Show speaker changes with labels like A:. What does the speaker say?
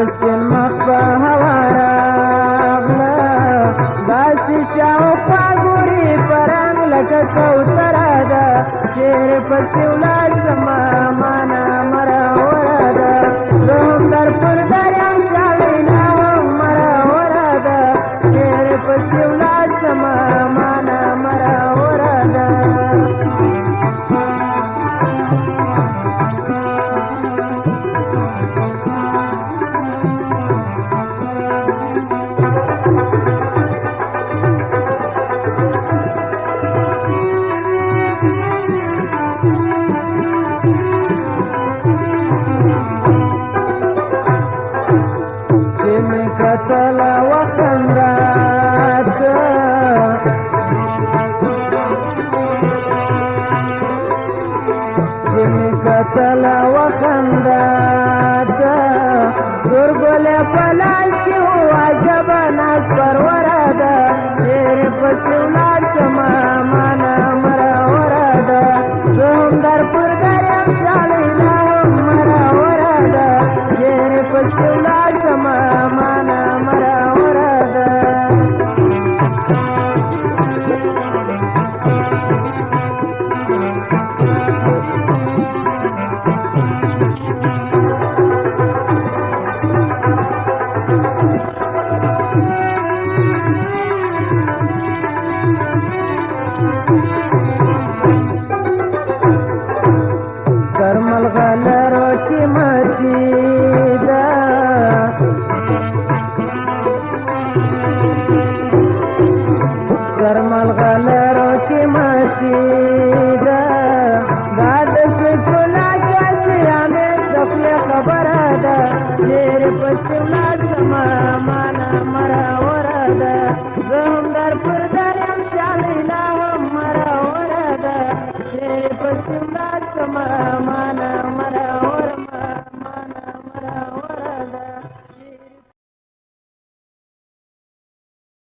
A: سپین مخ په هوا راغله داسې شاوخوا ګوري په رنګ لکه کوتره ده چیرې پسې ولاړسمه مانا مراوره ده زه هم در پر دریم شالینا هم مراوره ده چیرې پسې ولاړسمه مانا مراوره ده کتل وخندات چې می کتل وخندات سرګل په لاس کې و عجب ناز پروره ده چیرې پسې ولاړسمه مانا مراوره ده زه هم در پر دریم شالینا هم مراوره ده چیرې پسې ولاړسمه مانا مراوره ده ملغلرو کی متی دا ملغلرو کی متی دا داد سکونا کسی همیش دخلی خبره دا چیرې پسې ولاړسمه مانا مراوره ده زه هم در پر دریم شالینا هم مراوره ده چیرې پسې ولاړسمه